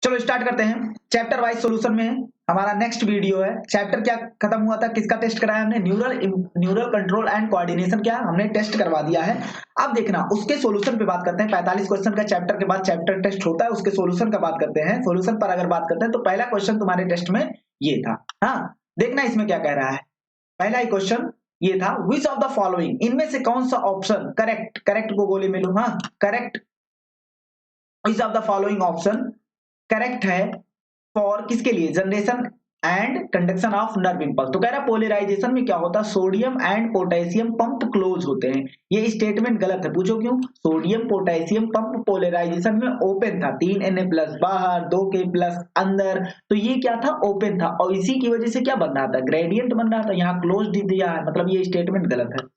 चलो स्टार्ट करते हैं। चैप्टर वाइज सॉल्यूशन में हमारा नेक्स्ट वीडियो है। चैप्टर क्या खत्म हुआ था, किसका टेस्ट कराया हमने? न्यूरल कंट्रोल एंड कोऑर्डिनेशन क्या हमने टेस्ट करवा दिया है। अब देखना उसके सॉल्यूशन पे बात करते हैं। 45 क्वेश्चन का चैप्टर के बाद चैप्टर टेस्ट होता है, उसके सॉल्यूशन का बात करते हैं। सॉल्यूशन पर अगर बात करते हैं तो पहला क्वेश्चन तुम्हारे टेस्ट में ये था। हाँ, देखना इसमें क्या कह रहा है। पहला ही क्वेश्चन ये था, विच ऑफ द फॉलोइंग, इनमें से कौन सा ऑप्शन करेक्ट को गोली में लो। हाँ, correct, which of the following option correct है फॉर किसके लिए? Generation and conduction of nerve impulse. तो कह रहा पोलराइजेशन में क्या होता है, sodium and potassium pump close होते हैं। ये स्टेटमेंट गलत है, पूछो क्यों? सोडियम पोटेशियम पंप पोलराइजेशन में ओपन था, 3Na+ बाहर 2K+ अंदर, तो ये क्या था? ओपन था, और इसी की वजह से क्या बन रहा था? ग्रेडियंट बन रहा था। यहाँ क्लोज दिया है, मतलब ये स्टेटमेंट गलत है।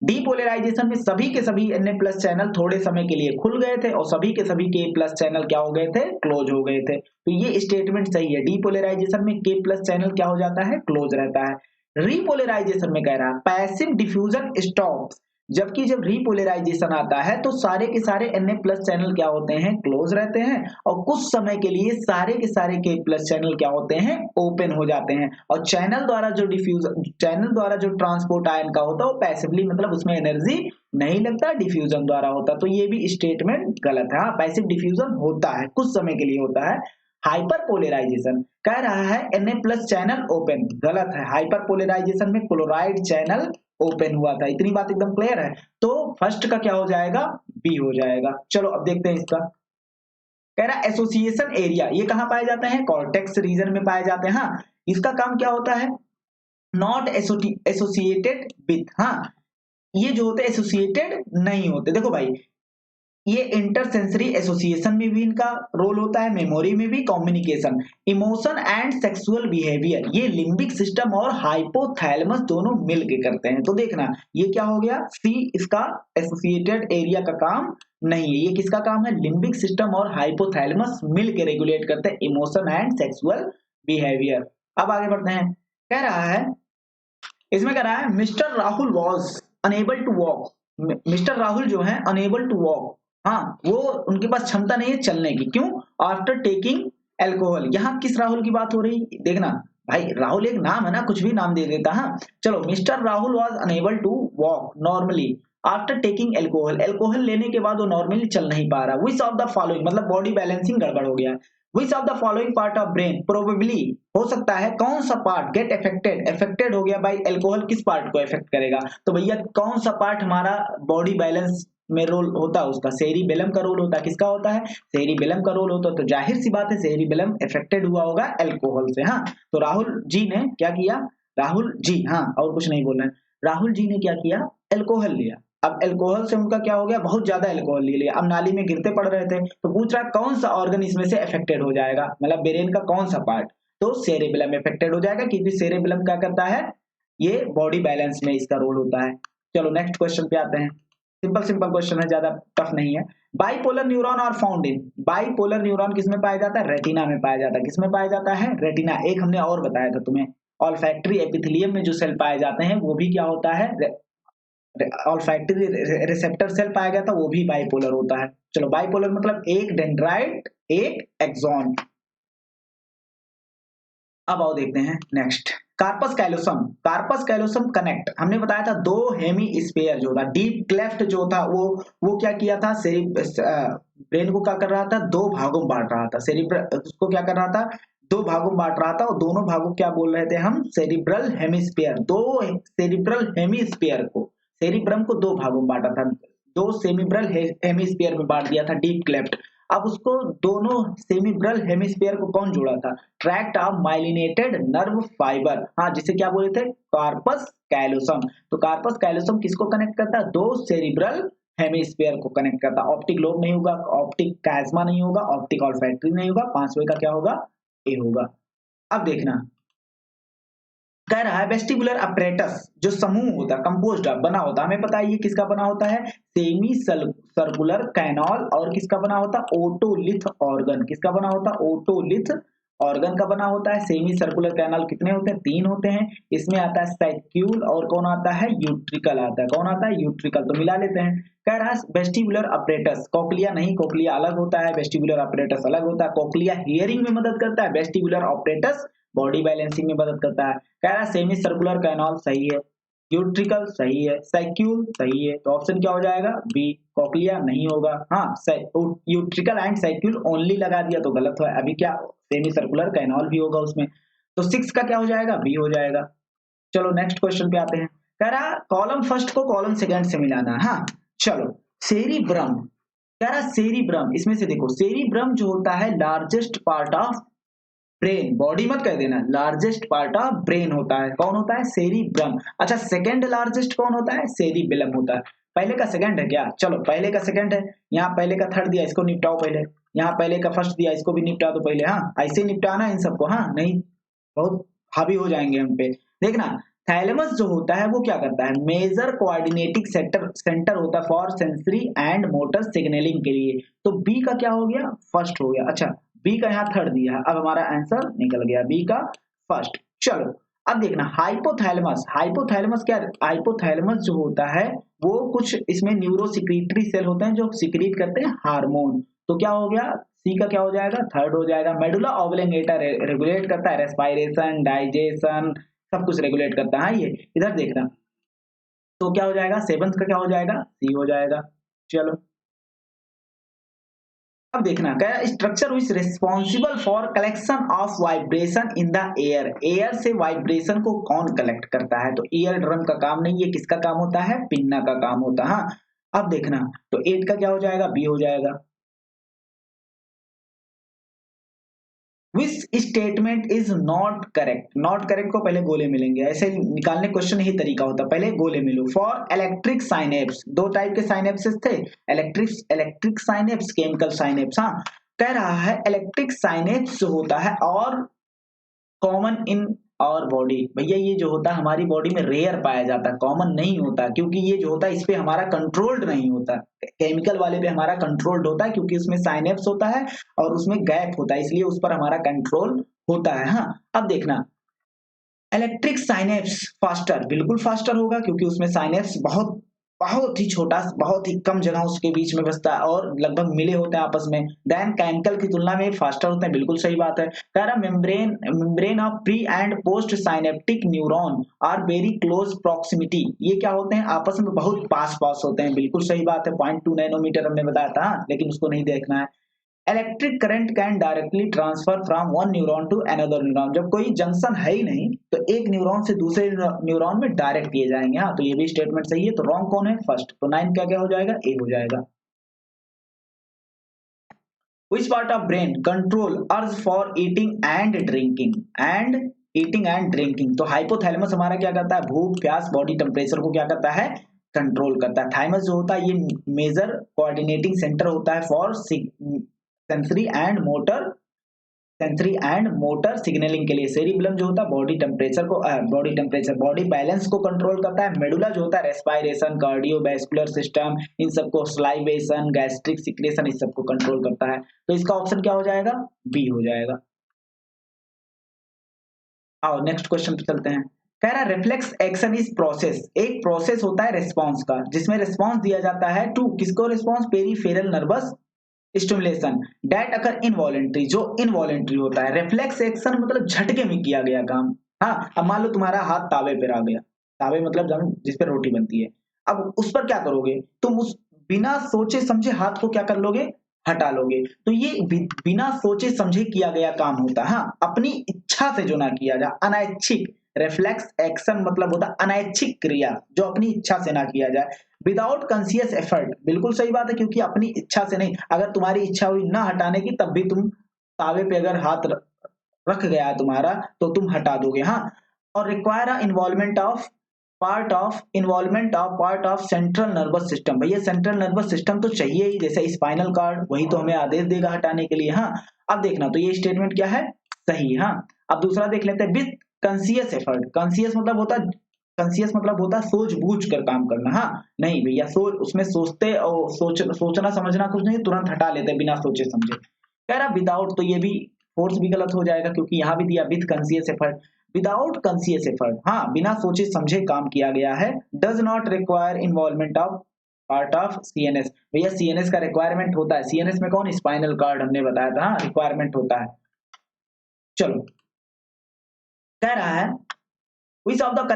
डीपोलराइजेशन में सभी के सभी Na+ चैनल थोड़े समय के लिए खुल गए थे और सभी के सभी K+ चैनल क्या हो गए थे? क्लोज हो गए थे। तो ये स्टेटमेंट सही है। डीपोलराइजेशन में K+ चैनल क्या हो जाता है? क्लोज रहता है। रीपोलराइजेशन में कह रहा है पैसिव डिफ्यूजन स्टॉप्स, जबकि जब रीपोलराइजेशन आता है तो सारे के सारे Na+ चैनल क्या होते हैं? क्लोज रहते हैं, और कुछ समय के लिए सारे के सारे K+ चैनल क्या होते हैं? ओपन हो जाते हैं। और चैनल द्वारा जो ट्रांसपोर्ट आयन का होता है वो पैसिवली, मतलब उसमें एनर्जी नहीं लगता, डिफ्यूजन द्वारा होता। तो ये भी स्टेटमेंट गलत है। हाँ, पैसिव डिफ्यूजन होता है, कुछ समय के लिए होता है। हाइपर पोलराइजेशन कह रहा है Na+ चैनल ओपन, गलत है। हाइपर पोलराइजेशन में क्लोराइड चैनल ओपन हुआ था। इतनी बात एकदम क्लियर है। तो फर्स्ट का क्या हो जाएगा? बी हो जाएगा। चलो अब देखते हैं इसका। कह रहा एसोसिएशन एरिया, ये कहां पाए जाते हैं? कॉर्टेक्स रीजन में पाए जाते हैं। हाँ, इसका काम क्या होता है? Not associated with. हाँ, ये जो होते एसोसिएटेड नहीं होते। देखो भाई, ये इंटरसेंसरी एसोसिएशन में भी इनका रोल होता है, मेमोरी में भी, communication, emotion and sexual behaviour, ये लिम्बिक सिस्टम और हाइपोथैलेमस दोनों मिल के करते हैं। तो देखना ये क्या हो गया? सी इसका एसोसिएटेड एरिया का काम नहीं है। ये किसका काम है? लिम्बिक सिस्टम और हाइपोथैलेमस मिल के रेगुलेट करते हैं इमोशन एंड सेक्सुअल बिहेवियर। अब आगे बढ़ते हैं। कह रहा है, इसमें कह रहा है mister Rahul was unable to walk. Mister Rahul जो है अनेबल टू वॉक, हाँ, वो उनके पास क्षमता नहीं है चलने की। क्यों? After taking alcohol. यहाँ किस राहुल की बात हो रही? देखना भाई, राहुल एक नाम है ना, कुछ भी नाम दे देता। हाँ, चलो, mister Rahul was unable to walk normally after taking alcohol. Alcohol लेने के बाद वो नॉर्मली चल नहीं पा रहा। विच ऑफ द फॉलोइंग, मतलब बॉडी बैलेंसिंग गड़बड़ हो गया। Which of the following part of brain, probably हो सकता है कौन सा पार्ट गेट अफेक्टेड हो गया बाई एल्कोहल। किस पार्ट को अफेक्ट करेगा? तो भैया कौन सा पार्ट हमारा बॉडी बैलेंस में रोल होता है? उसका सेरिबेलम का रोल होता है। किसका होता है? सेरिबेलम का रोल होता है। तो जाहिर सी बात है सेरिबेलम अफेक्टेड हुआ होगा एल्कोहल से। हाँ, तो राहुल जी ने क्या किया? राहुल जी, हाँ, और कुछ नहीं बोलना है। राहुल जी ने क्या किया? एल्कोहल लिया। अब एल्कोहल से उनका क्या हो गया? बहुत ज्यादा एल्कोहल ले लिया। अब नाली में गिरते पड़ रहे थे, तो पूछ रहा कौन सा ऑर्गन इसमें से अफेक्टेड हो जाएगा, मतलब ब्रेन का कौन सा पार्ट? तो सेरेबेलम अफेक्टेड हो जाएगा, क्योंकि सेरेबेलम क्या करता है? ये बॉडी बैलेंस में इसका रोल होता है। चलो नेक्स्ट क्वेश्चन पे आते हैं। सिंपल सिंपल क्वेश्चन है, ज्यादा टफ नहीं है। बाइपोलर न्यूरॉन और फाउंड इन, बाइपोलर न्यूरॉन किसमें पाया जाता है? रेटिना में पाया जाता है। किसमें पाया जाता है? रेटिना। एक हमने और बताया था तुम्हें, ऑल्फैक्टरी एपिथेलियम में जो सेल पाए जाते हैं वो भी क्या होता है? ऑल्फैक्टरी रिसेप्टर सेल पाया गया था, वो भी बाइपोलर होता है। चलो, बाइपोलर मतलब एक डेंड्राइट एक एक्सॉन। अब आओ देखते हैं next. Corpus callosum, corpus callosum connect, हमने बताया था दो हेमी स्फीयर जो था, डीप क्लेफ्ट जो था वो क्या किया था? ब्रेन को क्या कर रहा था? दो भागों में बांट रहा था। सेरिब्रल उसको क्या कर रहा था? दो भागों में बांट रहा था, और दोनों भागों क्या बोल रहे थे हम? Cerebral hemisphere. दो सेरिब्रल हेमिस्फीयर को, सेरिब्रम को दो भागों में बांटा था, दो सेरिब्रल हेमिस्फीयर में बांट दिया था डीप क्लेफ्ट। अब उसको दोनों सेरिब्रल हेमिस्फीयर को कौन जोड़ा था? Tract of myelinated nerve fiber, हाँ, जिसे क्या बोले थे? Corpus callosum. तो कार्पस कैलोसम किसको कनेक्ट करता है? दो सेरिब्रल हेमिस्फीयर को कनेक्ट करता है। ऑप्टिक लोब नहीं होगा, ऑप्टिक कैजमा नहीं होगा, ऑप्टिक ऑल्फैक्टरी नहीं होगा, पांचवे का क्या होगा? ए होगा। अब देखना, कह रहा है वेस्टिबुलर अपरेटस जो समूह होता है, कंपोज्ड ऑफ, बना होता है, हमें पता है ये किसका बना होता है? Semi circular canal. और किसका बना होता है? Otolith organ. किसका बना होता है? ओटोलिथ ऑर्गन का बना होता है। सेमी सर्कुलर कैनाल कितने होते हैं? 3 होते हैं। इसमें आता है सैक्यूल और कौन आता है? यूट्रिकल आता है। कौन आता है? यूट्रिकल। तो मिला लेते हैं। कह रहा है वेस्टिबुलर अपरेटस, कोक्लिया नहीं, कोक्लिया अलग होता है, वेस्टिबुलर अपरेटस अलग होता है। कोक्लिया हियरिंग में मदद करता है, वेस्टिबुलर अपरेटस बॉडी बैलेंसिंग में मदद करता है। कह रहा है सेमी सर्कुलर कैनाल सही है, यूट्रिकल सही है, सैक्यूल सही है। तो ऑप्शन क्या हो जाएगा? बी। कोक्लिया नहीं होगा। हाँ, यूट्रिकल एंड सैक्यूल ओनली लगा दिया तो गलत है। अभी क्या सेमी सर्कुलर कैनाल भी होगा उसमें। तो 6 का क्या हो जाएगा? बी हो जाएगा। चलो नेक्स्ट क्वेश्चन पे आते हैं। कह रहा कॉलम फर्स्ट को कॉलम सेकंड से मिलाना है। हाँ चलो, सेरिब्रम, कह रहा सेरिब्रम, इसमें से देखो सेरिब्रम जो होता है largest part of brain, body मत कह देना, लार्जेस्ट पार्ट ऑफ ब्रेन होता है। कौन होता है? सेरिब्रम। अच्छा, सेकंड लार्जेस्ट कौन होता है? सेरिबेलम होता है। पहले का सेकंड है क्या? चलो पहले का सेकंड है, यहाँ पहले का थर्ड दिया, इसको निपटाओ पहले। यहाँ पहले का फर्स्ट दिया, इसको भी निपटा दो पहले। हाँ ऐसे निपटाना इन सबको, हाँ नहीं बहुत हावी हो जाएंगे हम पे। देखना, थैलेमस जो होता है वो क्या करता है? मेजर कोऑर्डिनेटिंग सेंटर होता है for sensory and motor signalling के लिए। तो बी का क्या हो गया? फर्स्ट हो गया। अच्छा, बी का यहाँ थर्ड दिया है, अब हमारा आंसर निकल गया बी का फर्स्ट। चलो अब देखना, हाइपोथैलेमस, हाइपोथैलेमस क्या? हाइपोथैलेमस जो होता है वो कुछ इसमें न्यूरोसिक्रीटरी सेल होते हैं जो सिक्रीट करते हैं हार्मोन। तो क्या हो गया? सी का क्या हो जाएगा? थर्ड हो जाएगा। मेडुला ऑब्लोंगेटा रेगुलेट करता है रेस्पायरेशन, डाइजेशन, सब कुछ रेगुलेट करता है। ये इधर देखना, तो क्या हो जाएगा? सेवंथ का क्या हो जाएगा? सी हो जाएगा। चलो अब देखना, क्या structure which responsible for collection of vibration in the air, air से वाइब्रेशन को कौन कलेक्ट करता है? तो ईयर ड्रम का काम नहीं, ये किसका काम होता है? पिन्ना का काम होता है। हाँ अब देखना, तो 8 का क्या हो जाएगा? बी हो जाएगा। Which statement is not correct, not correct को पहले गोले मिलेंगे, ऐसे निकालने क्वेश्चन यही तरीका होता है, पहले गोले मिलो। फॉर इलेक्ट्रिक साइनेप्स, दो टाइप के साइनेप्सेस थे, इलेक्ट्रिक साइनेप्स, केमिकल साइनेप्स। हाँ कह रहा है इलेक्ट्रिक साइनेप्स जो होता है और कॉमन इन और बॉडी, भैया ये जो होता है हमारी बॉडी में रेयर पाया जाता है, कॉमन नहीं होता, क्योंकि ये जो होता है इस पे हमारा कंट्रोल्ड नहीं होता। केमिकल वाले पे हमारा कंट्रोल्ड होता है क्योंकि उसमें साइनेप्स होता है और उसमें गैप होता है, इसलिए उस पर हमारा कंट्रोल होता है। हाँ अब देखना, इलेक्ट्रिक साइनेप्स फास्टर, बिल्कुल फास्टर होगा क्योंकि उसमें साइनेप्स बहुत बहुत ही छोटा, बहुत ही कम जगह उसके बीच में बसता है और लगभग मिले होते हैं आपस में। देन केमिकल की तुलना में फास्टर होते हैं, बिल्कुल सही बात है। कह रहा membrane of pre and post synaptic neuron are very close proximity, ये क्या होते हैं? आपस में बहुत पास पास होते हैं, बिल्कुल सही बात है। 0.2 नैनोमीटर हमने बताया था, लेकिन उसको नहीं देखना है। Electric current can directly transfer from one neuron to another neuron, जब कोई जंक्शन है ही नहीं तो एक न्यूरॉन से दूसरे न्यूरॉन में डायरेक्ट किए जाएंगे। हाँ तो ये भी स्टेटमेंट सही है। तो रॉन्ग कौन है? फर्स्ट। तो 9 क्या क्या हो जाएगा? ए हो जाएगा। Which part of brain control urge for eating and drinking and eating and drinking? तो हाइपोथैलेमस हमारा क्या करता है? भूख प्यास बॉडी टेम्परेचर को क्या करता है? कंट्रोल करता है। थाइमस जो होता है ये मेजर कोऑर्डिनेटिंग सेंटर होता है for sensory and motor, sensory and motor signalling के लिए। सेरिबेलम जो होता है बॉडी बैलेंस को कंट्रोल करता है। मेडुला जो होता है रेस्पायरेशन, कार्डियोवैस्कुलर सिस्टम, इन सबको, सलाइवेशन, गैस्ट्रिक सिक्रेशन, इस सबको कंट्रोल करता है। तो इसका ऑप्शन क्या हो जाएगा? बी हो जाएगा। आओ नेक्स्ट क्वेश्चन पे चलते हैं। कह रहा है रिफ्लेक्स एक्शन इज प्रोसेस, एक प्रोसेस होता है रिस्पॉन्स का जिसमें रिस्पॉन्स दिया जाता है टू, किसको response? Peripheral nervous stimulation that occur involuntary, जो इनवॉलेंट्री होता है। रिफ्लेक्स एक्शन मतलब झटके में किया गया काम। हाँ अब मान लो तुम्हारा हाथ तावे पर आ गया, तावे मतलब जिस पर रोटी बनती है, अब उस पर क्या करोगे तुम? उस बिना सोचे समझे हाथ को क्या कर लोगे? हटा लोगे। तो ये बिना सोचे समझे किया गया काम होता है। हाँ अपनी इच्छा से जो ना किया जाए, अनैच्छिक। रिफ्लेक्स एक्शन मतलब होता है अनैच्छिक क्रिया जो अपनी इच्छा से ना किया जाए। विदाउट कॉन्शियस एफर्ट, बिल्कुल सही बात है क्योंकि अपनी इच्छा से नहीं, अगर तुम्हारी इच्छा हुई ना हटाने की तब भी तुम तावे पे अगर हाथ रख गया है तुम्हारा तो तुम हटा दोगे। हाँ और require involvement of part of central nervous system, भैया सेंट्रल नर्वस सिस्टम तो चाहिए ही, जैसे स्पाइनल कार्ड, वही तो हमें आदेश देगा हटाने के लिए। हाँ अब देखना, तो ये स्टेटमेंट क्या है? सही। हाँ अब दूसरा देख लेते हैं। विथ कॉन्शियस एफर्ट, कॉन्शियस मतलब होता है सोच-बूझ कर काम करना। हाँ नहीं भैया उसमें सोचते और सोचना समझना कुछ नहीं, तुरंत हटा लेते बिना सोचे समझे। कह रहा विदाउट, तो ये भी फोर्स भी गलत हो जाएगा क्योंकि यहाँ भी दिया with conscious effort, without conscious effort, हाँ बिना सोचे समझे काम किया गया है। Does not require involvement of part of CNS, भैया सीएनएस का रिक्वायरमेंट होता है, सीएनएस में कौन, स्पाइनल कार्ड हमने बताया था, हाँ रिक्वायरमेंट होता है। चलो कह रहा है विच of the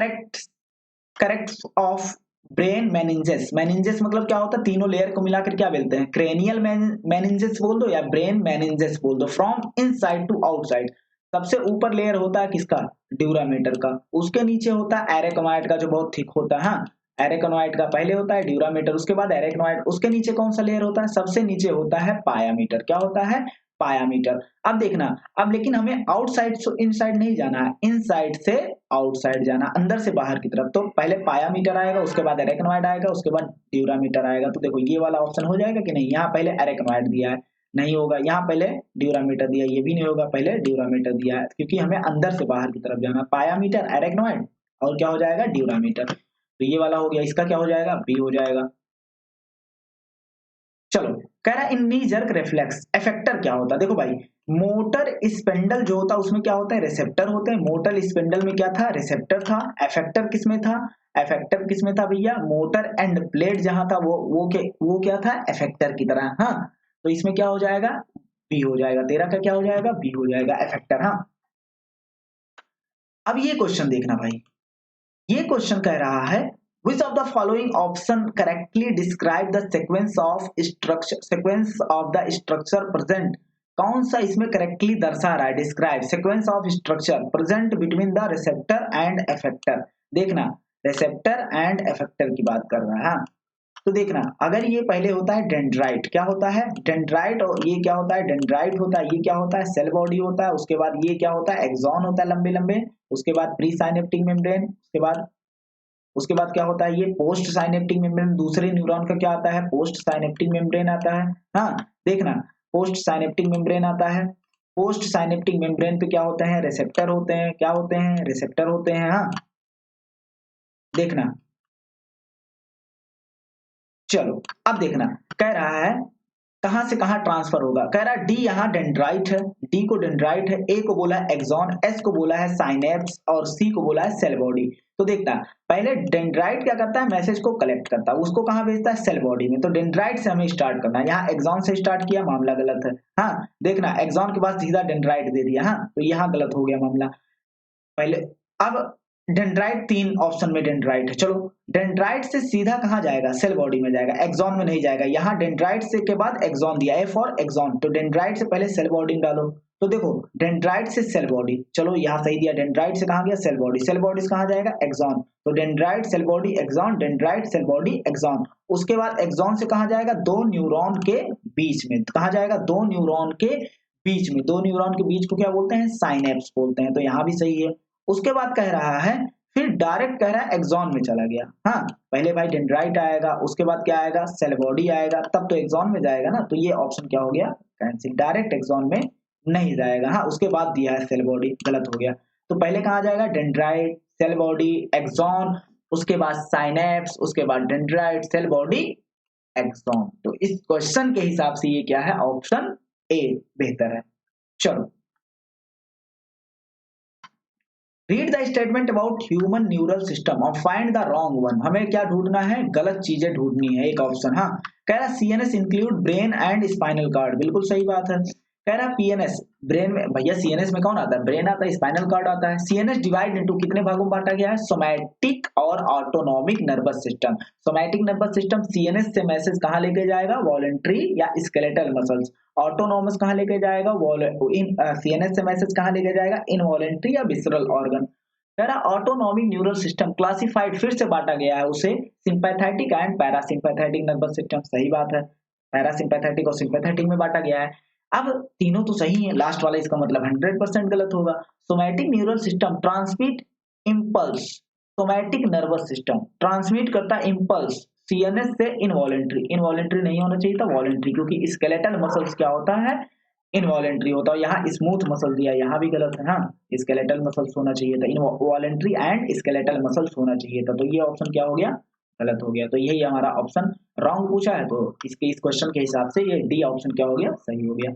correct of brain meninges, meninges मतलब क्या होता है, तीनों लेयर को मिलाकर क्या बोलते हैं, क्रेनियल मेनिंजेस बोल दो या ब्रेन मेनिंजेस बोल दो, फ्रॉम इनसाइड टू आउटसाइड। सबसे ऊपर लेयर होता है किसका, ड्यूरामीटर का, उसके नीचे होता है एरेकनॉइड का जो बहुत थिक होता है, हाँ एरेकनॉइड का पहले होता है ड्यूरामीटर, उसके बाद एरेकनॉइड, उसके नीचे कौन सा लेयर होता है, सबसे नीचे होता है पायामीटर, क्या होता है, पायामीटर। अब देखना, अब लेकिन हमें आउटसाइड से इनसाइड नहीं जाना है, इनसाइड से आउटसाइड जाना, अंदर से बाहर की तरफ। तो पहले पायामीटर आएगा, उसके बाद एरेकनॉइड आएगा, उसके बाद ड्यूरामीटर आएगा। तो देखो ये वाला ऑप्शन हो जाएगा कि नहीं, यहाँ पहले एरेकनॉइड दिया है, नहीं होगा, यहाँ पहले ड्यूरामीटर दिया, ये भी नहीं होगा, पहले ड्यूरामीटर दिया है, क्योंकि हमें अंदर से बाहर की तरफ जाना, पायामीटर, एरेकनॉइड और क्या हो जाएगा, ड्यूरामीटर। तो ये वाला हो गया, इसका क्या हो जाएगा, बी हो जाएगा। चलो कह रहा है इन नी जर्क रिफ्लेक्स इफेक्टर क्या होता है, देखो भाई मोटर स्पिंडल जो होता है उसमें क्या होता है, रिसेप्टर होते हैं, मोटर स्पिंडल में क्या था, रिसेप्टर था, इफेक्टर किसमें था, इफेक्टर किसमें था भैया, मोटर एंड प्लेट जहां था वो क्या था, इफेक्टर की तरह, हाँ तो इसमें क्या हो जाएगा, बी हो जाएगा, तेरा का क्या हो जाएगा, बी हो जाएगा, इफेक्टर। हाँ अब ये क्वेश्चन देखना भाई, ये क्वेश्चन कह रहा है which of the following option correctly describe the sequence of the structure present, कौन सा इसमें करेक्टली दर्शा रहा है, describe sequence of structure present between the receptor and effector. देखना रिसेप्टर एंड इफेक्टर की बात कर रहा है, हाँ तो देखना अगर ये पहले होता है डेंड्राइट, क्या होता है डेंड्राइट, और ये क्या होता है डेंड्राइट होता है, ये क्या होता है सेल बॉडी होता है, उसके बाद ये क्या होता है एक्सॉन होता है लंबे लंबे, उसके बाद प्री साइनेप्टिक मेम्ब्रेन, उसके बाद क्या होता है ये पोस्ट साइनेप्टिक मेम्ब्रेन, दूसरे न्यूरॉन का क्या आता है, पोस्ट साइनेप्टिक मेम्ब्रेन आता है, हाँ देखना पोस्ट साइनेप्टिक मेम्ब्रेन आता है, पोस्ट साइनेप्टिक मेम्ब्रेन पे क्या होते हैं, रिसेप्टर होते हैं, क्या होते हैं, रिसेप्टर होते हैं, हाँ देखना। चलो अब देखना कह रहा है कहां से कहां ट्रांसफर होगा, कह रहा है डी यहाँ डेंड्राइट है, डी को डेंड्राइट है, ए को बोला है एक्सॉन, एस को बोला है साइनेप्स और सी को बोला है सेल बॉडी। तो देखना पहले डेंड्राइट क्या करता है, मैसेज को कलेक्ट करता है, उसको कहां भेजता है, सेल बॉडी में। तो डेंड्राइट से हमें स्टार्ट करना है, यहाँ एक्सॉन से स्टार्ट किया, मामला गलत है, हाँ देखना एक्सॉन के बाद सीधा डेंड्राइट दे दिया, हाँ तो यहाँ गलत हो गया मामला पहले। अब डेंड्राइट तीन ऑप्शन में डेंड्राइट है, चलो डेंड्राइट से सीधा कहां जाएगा, सेल बॉडी में जाएगा, एक्सॉन में नहीं जाएगा, यहाँ डेंड्राइट से के बाद एक्सॉन दिया है फॉर एक्सॉन, तो डेंड्राइट से पहले सेल बॉडी में डालो। तो देखो डेंड्राइट से सेल बॉडी, चलो यहाँ सही दिया, डेंड्राइट से कहां गया, सेल बॉडी, सेल बॉडी से कहां जाएगा, एक्सॉन, तो dendrite cell body axon, dendrite cell body axon. उसके बाद एक्सॉन से कहां जाएगा, दो न्यूरॉन के बीच में, कहां जाएगा, दो न्यूरॉन के बीच में, दो न्यूरॉन के बीच को क्या बोलते हैं, साइनेप्स बोलते हैं, तो यहाँ भी सही है। उसके बाद कह रहा है फिर डायरेक्ट कह रहा है एक्सॉन में चला गया, हाँ पहले भाई डेंड्राइट आएगा, उसके बाद क्या आएगा, सेल बॉडी आएगा, तब तो एक्सॉन में जाएगा ना, तो ये ऑप्शन क्या हो गया, कैंसिल, डायरेक्ट एक्सॉन में नहीं जाएगा, हाँ उसके बाद दिया है सेल बॉडी, गलत हो गया। तो पहले कहाँ जाएगा, डेंड्राइट सेल बॉडी एक्सॉन, उसके बाद साइनेप्स, उसके बाद डेंड्राइट सेल बॉडी एक्सॉन। तो इस क्वेश्चन के हिसाब से ये क्या है, ऑप्शन ए बेहतर है। चलो read the statement about human neural system और फाइंड द रॉन्ग वन, हमें क्या ढूंढना है, गलत चीजें ढूंढनी है, एक ऑप्शन, हाँ कह रहा CNS include brain and spinal cord, बिल्कुल सही बात है। कह रहा पीएनएस ब्रेन में, भैया सीएनएस में कौन आता है, ब्रेन आता है, स्पाइनल कार्ड आता है। सीएनएस डिवाइड इनटू कितने भागों में बांटा गया है, सोमैटिक और autonomic nervous system. Somatic nervous system CNS से मैसेज कहां लेके जाएगा, वॉलंटरी या स्केलेटल मसल्स। ऑटोनॉमस कहां लेके जाएगा, सीएनएस से मैसेज कहां लेके जाएगा, इनवॉलंटरी या विसरल ऑर्गन। कह रहा ऑटोनॉमिक न्यूरल सिस्टम क्लासिफाइड फिर से बांटा गया है उसे sympathetic and parasympathetic nervous system, सही बात है, पैरासिम्पैथेटिक और सिंपैथेटिक में बांटा गया है। अब तीनों तो सही है, लास्ट वाला इसका मतलब 100% गलत होगा। Somatic neural system transmit impulse, somatic nervous system transmit करता इंपल्स सीएनएस से इनवॉलेंट्री, इनवॉलेंट्री नहीं होना चाहिए था वॉलेंट्री, क्योंकि स्केलेटल मसल्स क्या होता है, इनवॉलेंट्री होता है। यहाँ स्मूथ मसल दिया, यहाँ भी गलत है, हाँ स्केलेटल मसल्स होना चाहिए था, इनवॉलेंट्री एंड स्केलेटल मसल्स होना चाहिए था, तो ये ऑप्शन क्या हो गया, गलत हो गया। तो यही हमारा ऑप्शन रॉन्ग पूछा है, तो इसके इस क्वेश्चन के हिसाब से ये डी ऑप्शन क्या हो गया, सही हो गया।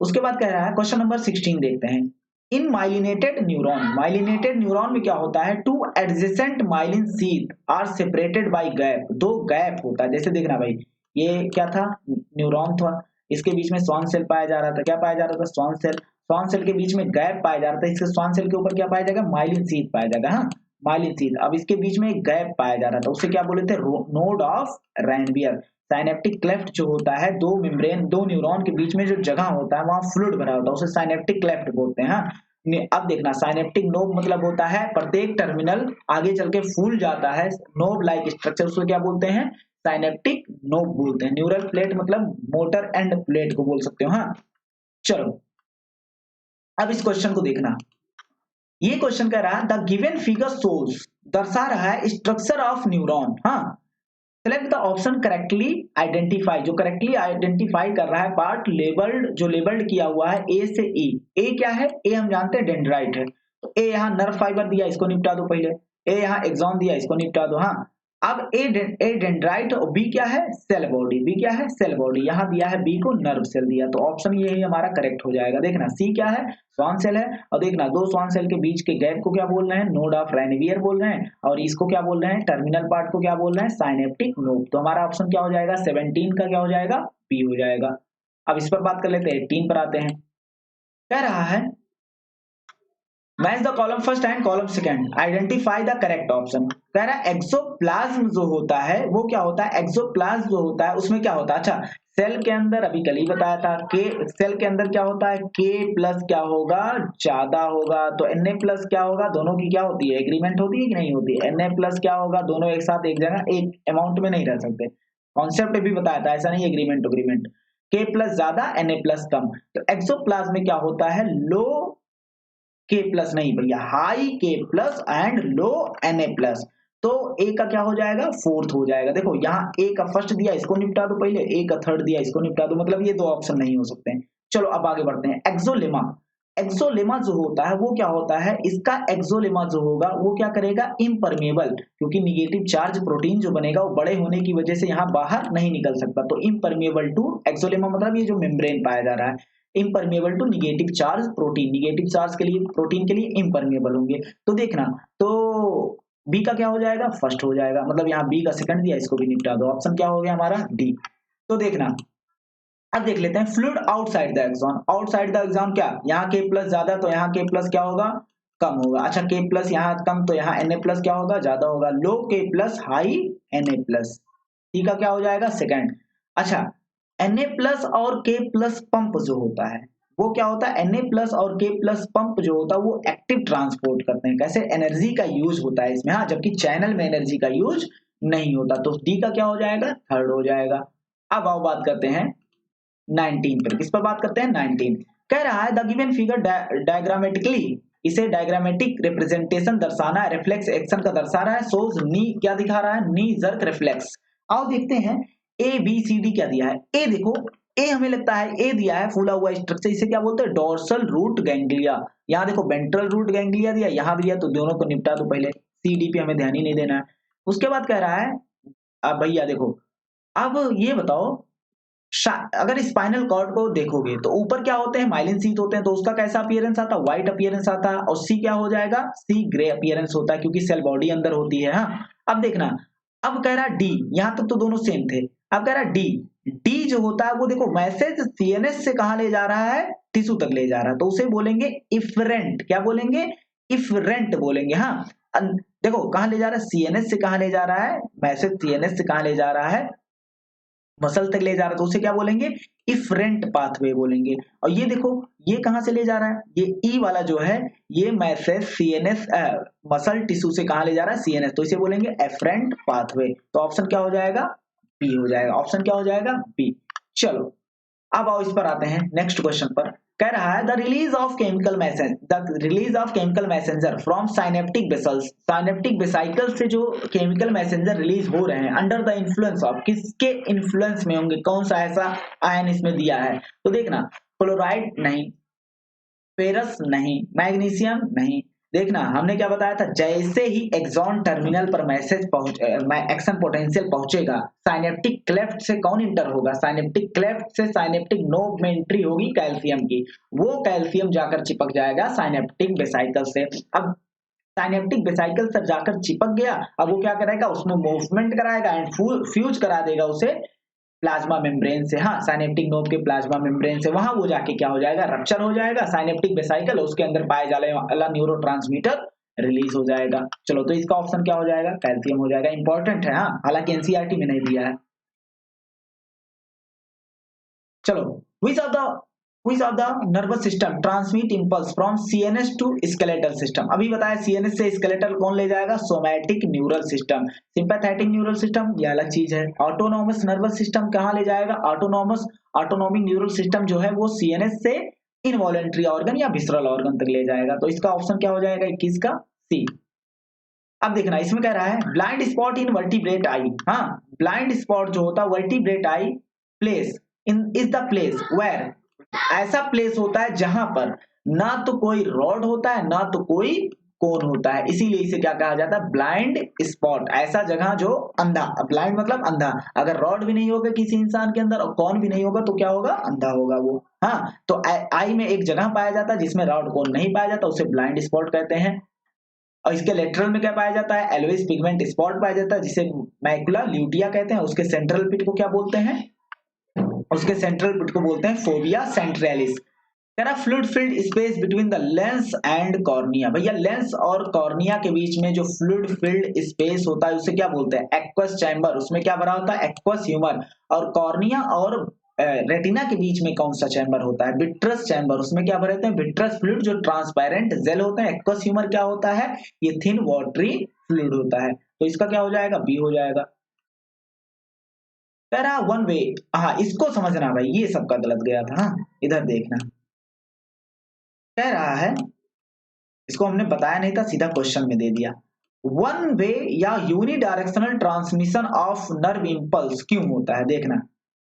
उसके बाद कह रहा है क्वेश्चन नंबर 16 देखते हैं। इन माइलिनेटेड न्यूरॉन में क्या होता है, two adjacent myelin sheath are separated by gap, दो गैप होता है। जैसे देखना भाई, ये क्या था, न्यूरॉन था, इसके बीच में स्वान सेल पाया जा रहा था, क्या पाया जा रहा था, स्वान सेल। स्वान सेल के बीच में गैप पाया जा रहा था, इसके स्वान सेल के ऊपर क्या पाया जाएगा, माइलिन शीथ पाया जाएगा। हाँ, माइलिन शीथ। अब इसके बीच में एक गैप पाया जा रहा था, उसे क्या बोले थे, node of Ranvier. Synaptic cleft जो होता है, दो मेम्ब्रेन, दो न्यूरॉन के बीच में जो जगह होता है वहां फ्लूइड भरा होता है, उसे साइनेप्टिक क्लेफ्ट बोलते हैं। हाँ, अब देखना, साइनेप्टिक नोब मतलब होता है प्रत्येक टर्मिनल आगे चल के फूल जाता है, नोब लाइक स्ट्रक्चर, उसको क्या बोलते हैं, साइनेप्टिक नोब बोलते हैं। न्यूरल प्लेट मतलब मोटर एंड प्लेट को बोल सकते हो। हाँ, चलो अब इस क्वेश्चन को देखना। ये क्वेश्चन कह रहा है द गिवन फिगर शोज, दर्शा रहा है स्ट्रक्चर ऑफ न्यूरॉन। हाँ, select the option correctly identify, जो करेक्टली आइडेंटिफाई कर रहा है पार्ट लेबल्ड, जो लेबल्ड किया हुआ है ए से ई। ए क्या है, ए हम जानते हैं डेंड्राइट है, तो ए यहाँ नर्व फाइबर दिया, इसको निपटा दो पहले। ए यहाँ एक्सॉन दिया, इसको निपटा दो। हाँ, अब ए डेंड्राइट और बी क्या है, सेल बॉडी। बी क्या है, सेल बॉडी। यहाँ दिया है बी को नर्व सेल दिया, तो ऑप्शन ये ही हमारा करेक्ट हो जाएगा। देखना सी क्या है, स्वान सेल है, और देखना दो स्वान सेल के बीच के गैप को क्या बोल रहे हैं, नोड ऑफ रैनवियर बोल रहे हैं, और इसको क्या बोल रहे हैं, टर्मिनल पार्ट को क्या बोल रहे हैं, साइनेप्टिक नोब। तो हमारा ऑप्शन क्या हो जाएगा, 17 का क्या हो जाएगा, बी हो जाएगा। अब इस पर बात कर लेते हैं, 18 पर आते हैं। कह रहा है match the column first and column second, identify the correct option. कह रहा है एक्सोप्लाज्म जो होता है वो क्या होता है, एक्सोप्लाज्म जो होता है उसमें क्या होता है, अच्छा सेल के अंदर अभी कल ही बताया था, के सेल के अंदर क्या होता है, के प्लस क्या होगा, ज्यादा होगा, तो एन ए प्लस क्या होगा, दोनों की क्या होती है, एग्रीमेंट होती है कि नहीं होती है, एन ए प्लस क्या होगा, दोनों एक साथ एक जगह एक अमाउंट में नहीं रह सकते। कॉन्सेप्ट भी बताया था, ऐसा नहीं एग्रीमेंट एग्रीमेंट। के प्लस ज्यादा, एन ए प्लस कम। तो एक्सोप्लाज्म में क्या होता है, लो के प्लस नहीं भैया, high K plus and low N A plus. तो ए का क्या हो जाएगा, फोर्थ हो जाएगा। देखो यहाँ ए का फर्स्ट दिया, इसको निपटा दो पहले, ए का थर्ड दिया, इसको निपटा दो, मतलब ये दो ऑप्शन नहीं हो सकते हैं। चलो अब आगे बढ़ते हैं। एक्सोलेमा, एक्सोलेमा जो होता है वो क्या होता है, इसका एक्सोलेमा जो होगा वो क्या करेगा, इम्परमेबल, क्योंकि निगेटिव चार्ज प्रोटीन जो बनेगा वो बड़े होने की वजह से यहाँ बाहर नहीं निकल सकता, तो इम्परमेबल टू एक्सोलेमा मतलब ये जो मेम्ब्रेन पाया जा रहा है, impermeable to negative charge protein, negative charge के लिए प्रोटीन के लिए इम्परमेबल होंगे। तो देखना, तो बी का क्या हो जाएगा, फर्स्ट हो जाएगा, मतलब यहाँ बी का सेकंड दिया, इसको भी निपटा दो, ऑप्शन क्या हो गया हमारा, डी। तो देखना अब देख लेते हैं fluid outside the axon. Outside the axon क्या, यहाँ के प्लस ज्यादा तो यहाँ के प्लस क्या होगा, कम होगा। अच्छा के प्लस यहाँ कम तो यहाँ एन ए प्लस क्या होगा, ज्यादा होगा। Low K plus high N A plus, सी का क्या हो जाएगा, सेकंड। अच्छा Na प्लस और K प्लस पंप जो होता है वो क्या होता है, Na प्लस और K प्लस पंप जो होता है वो एक्टिव ट्रांसपोर्ट करते हैं, कैसे, एनर्जी का यूज होता है इसमें। हाँ, जबकि चैनल में एनर्जी का यूज नहीं होता, तो डी का क्या हो जाएगा, थर्ड हो जाएगा। अब आओ बात करते हैं 19 पर। किस पर बात करते हैं, 19। कह रहा है द गिवन फिगर डायग्रामेटिकली, इसे डायग्रामेटिक रिप्रेजेंटेशन दर्शाना है, रिफ्लेक्स एक्शन का दर्शा रहा है। सोज नी क्या दिखा रहा है, नी जर्क रिफ्लेक्स। आओ देखते हैं ए बी सी डी क्या दिया है। ए देखो, ए हमें लगता है ए दिया है फूला हुआ स्ट्रक्चर, इसे क्या बोलते हैं, डोर्सल रूट गैंग्लिया। यहाँ देखो वेंट्रल रूट गैंग्लिया दिया, यहाँ दिया, तो दोनों को निपटा दो पहले, सी डी पे हमें ध्यान ही नहीं देना है। उसके बाद कह रहा है अब भैया देखो, अब ये बताओ अगर स्पाइनल कॉर्ड को देखोगे तो ऊपर क्या होते हैं, माइलिन शीथ होते हैं, तो उसका कैसा अपीयरेंस आता है, व्हाइट अपीयरेंस आता है। और सी क्या हो जाएगा, सी ग्रे अपीयरेंस होता है, क्योंकि सेल बॉडी अंदर होती है। हाँ, अब देखना, अब कह रहा डी, यहां तक तो दोनों सेम थे। अब कह रहा डी, डी जो होता है वो देखो मैसेज सीएनएस से कहां ले जा रहा है, टिश्यू तक ले जा रहा है, तो उसे बोलेंगे इफरेंट। क्या बोलेंगे, इफरेंट बोलेंगे। हाँ, देखो कहां ले जा रहा है, सीएनएस से कहां ले जा रहा है, मैसेज सीएनएस से कहां ले जा रहा है, मसल तक ले जा रहा है, तो उसे क्या बोलेंगे, इफरेंट पाथवे बोलेंगे। और ये देखो ये कहां से ले जा रहा है, ये ई वाला जो है ये मैसेज सीएनएस मसल टिश्यू से कहां ले जा रहा है, सीएनएस, तो इसे बोलेंगे एफरेंट पाथवे। तो ऑप्शन क्या हो जाएगा, बी हो जाएगा। ऑप्शन क्या हो जाएगा, बी। चलो अब आओ इस पर आते हैं नेक्स्ट क्वेश्चन पर। कह रहा है the release of chemical messenger from synaptic vessels, synaptic vesicle से जो केमिकल मैसेंजर रिलीज हो रहे हैं अंडर द इन्फ्लुएंस ऑफ, किसके इन्फ्लुएंस में होंगे, कौन सा ऐसा आयन इसमें दिया है। तो देखना क्लोराइड नहीं, फेरस नहीं, मैग्नीशियम नहीं, देखना हमने क्या बताया था, जैसे ही एक्सॉन टर्मिनल पर मैसेज एक्शन पोटेंशियल पहुंचेगा, साइनेप्टिक क्लेफ्ट से कौन इंटर होगा, साइनेप्टिक क्लेफ्ट से साइनेप्टिक नोब में एंट्री होगी कैल्शियम की, वो कैल्शियम जाकर चिपक जाएगा साइनेप्टिक वेसिकल से। अब साइनेप्टिक वेसिकल से जाकर चिपक गया, अब वो क्या करेगा, उसमें मूवमेंट कराएगा एंड फ्यूज करा देगा उसे प्लाज्मा मेम्ब्रेन से, हाँ साइनेप्टिक नोब के प्लाज्मा मेम्ब्रेन से, वहां वो जाके क्या हो जाएगा, रप्चर हो जाएगा साइनेप्टिक वेसिकल, उसके अंदर पाए जाने वाला न्यूरोट्रांसमीटर रिलीज हो जाएगा। चलो तो इसका ऑप्शन क्या हो जाएगा, कैल्शियम हो जाएगा। इंपॉर्टेंट है हाँ, हालांकि एनसीईआरटी में नहीं दिया है। चलो, which of the nervous system transmit impulse from CNS to skeletal system, अभी बताया CNS से skeletal कौन ले जाएगा, somatic neural system, sympathetic neural system ये अलग चीज है। ऑटोनोमस नर्वस सिस्टम कहाँ ले जाएगा, ऑटोनोमिक न्यूरल सिस्टम जो है वो CNS से इनवॉलेंट्री ऑर्गन या विसरल ऑर्गन तक ले जाएगा। तो इसका ऑप्शन क्या हो जाएगा 21 का सी। अब देखना इसमें कह रहा है blind spot in vertebrate eye, हाँ ब्लाइंड स्पॉट जो होता है vertebrate eye place in is the place where, ऐसा प्लेस होता है जहां पर ना तो कोई रॉड होता है ना तो कोई कोन होता है, इसीलिए इसे क्या कहा जाता है, ब्लाइंड स्पॉट, ऐसा जगह जो अंधा, ब्लाइंड मतलब अंधा, अगर रॉड भी नहीं होगा किसी इंसान के अंदर और कौन भी नहीं होगा तो क्या होगा, अंधा होगा वो। हाँ तो आई में एक जगह पाया जाता है जिसमें रॉड कोन नहीं पाया जाता, उसे ब्लाइंड स्पॉट कहते हैं। और इसके लेटरल में क्या पाया जाता है, एलोइस पिगमेंट स्पॉट पाया जाता है जिसे मैकुला ल्यूटिया कहते हैं। उसके सेंट्रल पिट को क्या बोलते हैं, उसके सेंट्रल पिट को बोलते हैं फोबिया सेंट्रैलिस। कह रहा fluid filled space between the lens and cornea, भैया लेंस और कॉर्निया के बीच में जो फ्लूइड फिल्ड स्पेस होता है उसे क्या बोलते हैं, एक्वस चैम्बर, उसमें क्या भरा होता है, एक्वस ह्यूमर। और कॉर्निया और रेटिना के बीच में कौन सा चैम्बर होता है, विट्रस चैम्बर, उसमें क्या भरे होते हैं, विट्रस फ्लूइड जो ट्रांसपेरेंट जेल होते हैं। एक्वस ह्यूमर क्या होता है, ये थिन वाटरी फ्लूइड होता है। तो इसका क्या हो जाएगा, बी हो जाएगा। कह रहा वन वे, हाँ इसको समझना भाई, ये सबका गलत गया था, हाँ इधर देखना। कह रहा है, इसको हमने बताया नहीं था, सीधा क्वेश्चन में दे दिया, वन वे या unidirectional transmission of nerve impulse क्यों होता है, देखना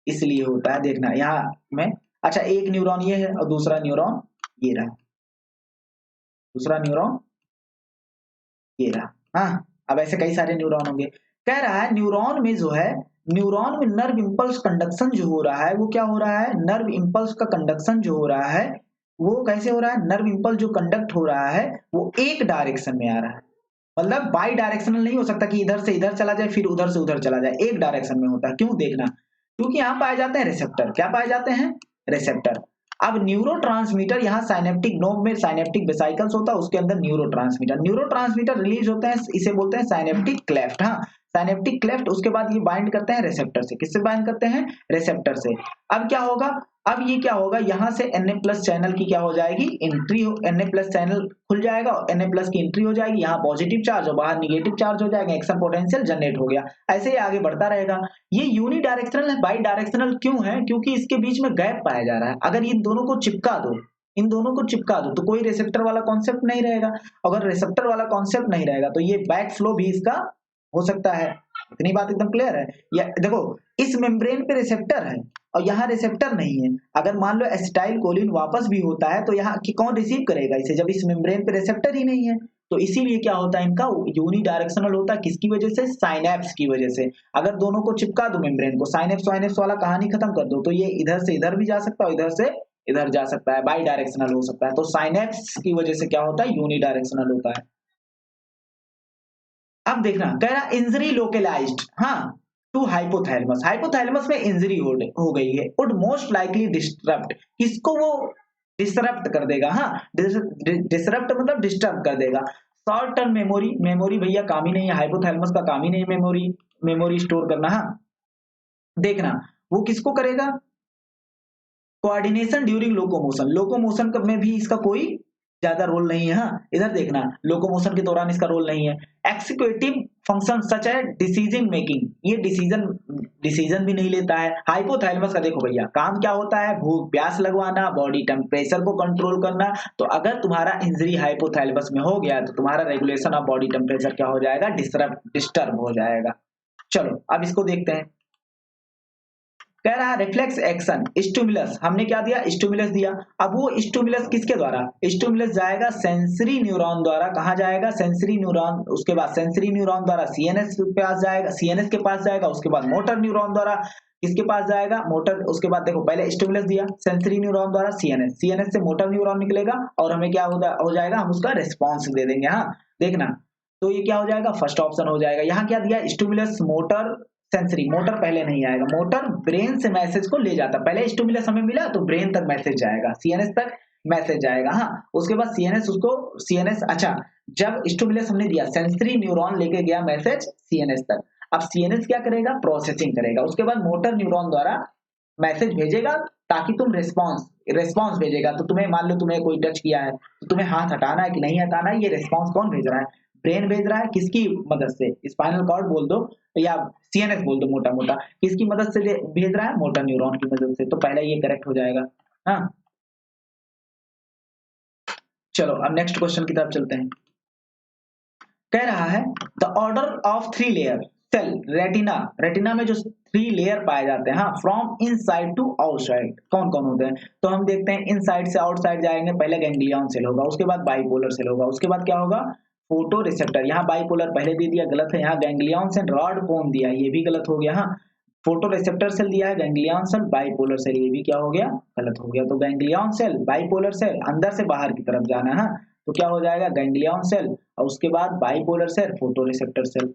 इसलिए होता है, देखना यहाँ में, अच्छा एक न्यूरॉन ये है और दूसरा न्यूरॉन ये रहा, दूसरा न्यूरॉन ये रहा, हाँ अब ऐसे कई सारे न्यूरॉन होंगे। कह रहा है न्यूरॉन में जो है, न्यूरॉन में नर्व इंपल्स कंडक्शन जो हो रहा है वो क्या हो रहा है, नर्व इंपल्स का कंडक्शन जो हो रहा है वो कैसे हो रहा है, नर्व इंपल्स जो कंडक्ट हो रहा है वो एक डायरेक्शन में आ रहा है, मतलब बाई डायरेक्शनल नहीं हो सकता कि इधर से इधर चला जाए फिर उधर से उधर चला जाए, एक डायरेक्शन में होता है। क्यों, देखना क्योंकि यहाँ पाए जाते हैं रिसेप्टर, क्या पाए जाते हैं, रिसेप्टर। अब न्यूरोट्रांसमीटर यहाँ साइनेप्टिक नोब में साइनेप्टिक वेसिकल्स होता है, उसके अंदर न्यूरोट्रांसमीटर रिलीज होते हैं, इसे बोलते हैं साइनेप्टिक क्लेफ्ट, हाँ साइनेप्टिक क्लेफ्ट। उसके बाद ये बाइंड करते हैं रिसेप्टर से, किससे बाइंड करते हैं, रिसेप्टर से। अब क्या होगा, अब ये क्या होगा, यहाँ से Na+ चैनल की क्या हो जाएगी, एंट्री, Na+ चैनल खुल जाएगा और Na+ की एंट्री हो जाएगी, यहाँ पॉजिटिव चार्ज और बाहर निगेटिव चार्ज हो जाएगा, एक्शन पोटेंशियल जनरेट हो गया, ऐसे ही आगे बढ़ता रहेगा। ये यूनी डायरेक्शनल है, बाई डायरेक्शनल क्यों है, क्योंकि इसके बीच में गैप पाया जा रहा है। अगर इन दोनों को चिपका दो, इन दोनों को चिपका दो तो कोई रिसेप्टर वाला कॉन्सेप्ट नहीं रहेगा, अगर रिसेप्टर वाला कॉन्सेप्ट नहीं रहेगा तो ये बैक फ्लो भी इसका हो सकता है। इतनी बात एकदम क्लियर है। या देखो इस मेम्ब्रेन पे रिसेप्टर है और यहाँ रिसेप्टर नहीं है, अगर मान लो एसिटाइल कोलिन वापस भी होता है तो यहाँ की कौन रिसीव करेगा इसे, जब इस मेम्ब्रेन पे रिसेप्टर ही नहीं है। तो इसीलिए क्या होता है, इनका यूनी डायरेक्शनल होता है, किसकी वजह से, साइनेप्स की वजह से। अगर दोनों को चिपका दो मेम्ब्रेन को, साइनेप्स वाइनेप्स वाला कहानी खत्म कर दो, तो ये इधर से इधर भी जा सकता है, इधर से इधर जा सकता है, बाई डायरेक्शनल हो सकता है। तो साइनेप्स की वजह से क्या होता है, यूनी डायरेक्शनल होता है। अब देखना कह रहा इंजरी लोकेलाइज्ड, हाँ टू हाइपोथैलेमस, हाइपोथैलेमस में इंजरी हो गई है, वुड मोस्ट लाइकली डिस्टर्ब, किसको वो डिसरप्ट कर देगा, हाँ डिसरप्ट मतलब डिस्टर्ब कर देगा। शॉर्ट टर्म मेमोरी, मेमोरी भैया काम ही नहीं है, हाइपोथैलेमस का काम ही नहीं मेमोरी, मेमोरी स्टोर करना। हाँ देखना वो किसको करेगा, कोऑर्डिनेशन ड्यूरिंग लोकोमोशन, लोकोमोशन में भी इसका कोई ज्यादा रोल नहीं है। हाँ इधर देखना लोकोमोशन के दौरान इसका रोल नहीं है। एक्सिक्यूटिव फंक्शन सच है डिसीजन मेकिंग, ये डिसीजन भी नहीं लेता है। हाइपोथैलेमस का देखो भैया काम क्या होता है, भूख प्यास लगवाना, बॉडी टेम्परेचर को कंट्रोल करना। तो अगर तुम्हारा इंजरी हाइपोथैलेमस में हो गया तो तुम्हारा रेगुलेशन ऑफ बॉडी टेम्परेचर क्या हो जाएगा, डिस्टर्ब हो जाएगा। चलो अब इसको देखते हैं। कह रहा रिफ्लेक्स एक्शन स्टिमुलस, हमने क्या दिया, स्टिमुलस दिया। अब वो स्टिमुलस किसके द्वारा, स्टिमुलस जाएगा सेंसरी न्यूरॉन द्वारा, कहाँ जाएगा, सेंसरी न्यूरॉन, उसके बाद सेंसरी न्यूरॉन द्वारा सीएनएस के पास जाएगा, सीएनएस के पास जाएगा, उसके बाद मोटर न्यूरॉन द्वारा किसके पास जाएगा, मोटर, उसके बाद देखो पहले स्टिमुलस दिया सेंसरी न्यूरॉन द्वारा सीएनएस, सीएनएस से मोटर न्यूरॉन निकलेगा और हमें क्या हो जाएगा, हम उसका रिस्पॉन्स दे देंगे। हाँ देखना, तो ये क्या हो जाएगा, फर्स्ट ऑप्शन हो जाएगा। यहाँ क्या दिया, स्टिमुलस मोटर सेंसरी, मोटर पहले नहीं आएगा, मोटर ब्रेन से मैसेज को ले जाता, पहले स्टिमुलस हमें मिला तो ब्रेन तक मैसेज जाएगा, सीएनएस तक मैसेज जाएगा। हाँ उसके बाद सीएनएस उसको सीएनएस, अच्छा जब स्टिमुलस हमने दिया सेंसरी न्यूरॉन लेके गया मैसेज सीएनएस तक, अब सीएनएस क्या करेगा, प्रोसेसिंग करेगा, उसके बाद मोटर न्यूरॉन द्वारा मैसेज भेजेगा ताकि तुम रिस्पॉन्स भेजेगा। तो तुम्हें मान लो तुम्हें कोई टच किया है तो तुम्हें हाथ हटाना है कि नहीं हटाना है, ये रिस्पॉन्स कौन भेज रहा है, ब्रेन भेज रहा है, किसकी मदद से, स्पाइनल कॉर्ड बोल दो या सीएनएस बोल दो, मोटा मोटा किसकी मदद से भेज रहा है, मोटर न्यूरॉन की मदद से। तो पहले ये करेक्ट हो जाएगा। हाँ चलो अब नेक्स्ट क्वेश्चन की तरफ चलते हैं। कह रहा है the order of 3 layer cell retina, retina में जो 3 लेयर पाए जाते हैं, हाँ फ्रॉम इनसाइड टू आउटसाइड, कौन कौन होते हैं, तो हम देखते हैं इनसाइड से आउटसाइड जाएंगे, पहले गैंग्लियन सेल होगा, उसके बाद बाइपोलर सेल होगा, उसके बाद क्या होगा, फोटो रिसेप्टर, यहाँ बाइपोलर पहले दे दिया गलत है, यहाँ गैंग्लियन सेल रॉड कोन दिया, ये भी गलत हो गया। हाँ फोटो रिसेप्टर सेल दिया है, गैंग्लियन सेल बाइपोलर सेल, ये भी क्या हो गया, गलत हो गया। तो गैंग्लियन सेल बाइपोलर सेल अंदर से बाहर की तरफ जाना है, तो क्या हो जाएगा, गैंग्लियन सेल और उसके बाद bipolar cell, photoreceptor cell.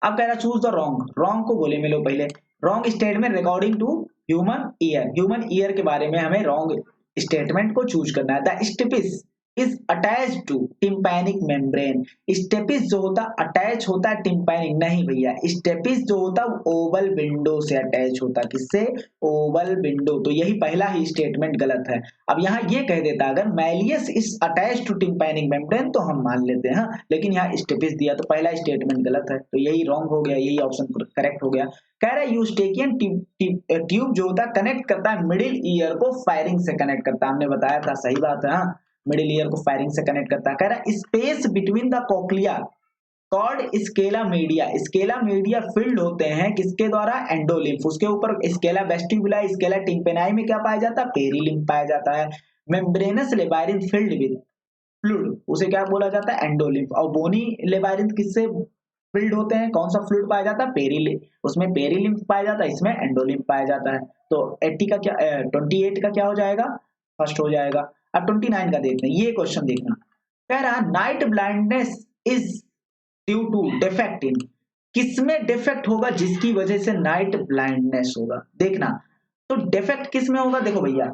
अब कह रहा चूज द रॉन्ग, रॉन्ग को गोले में लो पहले, wrong statement regarding to human ear, human ear के बारे में हमें रॉन्ग स्टेटमेंट को चूज करना है। The stapes is attach to tympanic membrane, stapes जो होता अटैच होता है टिम्पैनिक, नहीं भैया स्टेपिस जो होता ओवल विंडो से अटैच होता, किससे, ओवल विंडो, तो यही पहला ही स्टेटमेंट गलत है। अब यहाँ ये कह देता अगर malleus is attach to tympanic membrane तो हम मान लेते हैं, लेकिन यहाँ स्टेपिस दिया तो पहला स्टेटमेंट गलत है, तो यही रॉन्ग हो गया, यही ऑप्शन करेक्ट हो गया। कह रहा है यूस्टेकियन ट्यूब जो होता है कनेक्ट करता है मिडिल ईयर को, फायरिंग से कनेक्ट करता है, हमने बताया था, सही बात है। हाँ मिडिल ईयर को फायरिंग से कनेक्ट करता है। कह रहा है space between the cochlea called scala media, scala media filled होते हैं किसके द्वारा, एंडोलिम्फ, उसके ऊपर स्केला वेस्टिबुला, स्केला टिम्पेनाई में क्या पाया जाता है, पेरिलिम्फ पाया जाता है। मेम्ब्रेनस लेबारिंथ फिल्ड विद फ्लूइड, उसे क्या बोला जाता है, एंडोलिम्फ। और बोनी लेबारिंथ किससे फिल्ड होते हैं, कौन सा फ्लूइड पाया जाता है, पेरिलिम्फ, उसमें पेरिलिम्फ पाया जाता है, इसमें एंडोलिम्फ पाया जाता है। तो 80 का क्या 28 का क्या हो जाएगा, फर्स्ट हो जाएगा। अब 29 का देखते हैं, ये क्वेश्चन देखना, कह रहा night blindness is due to defect in, किसमें डिफेक्ट होगा जिसकी वजह से नाइट ब्लाइंडनेस होगा, देखना तो डिफेक्ट किस में होगा, देखो भैया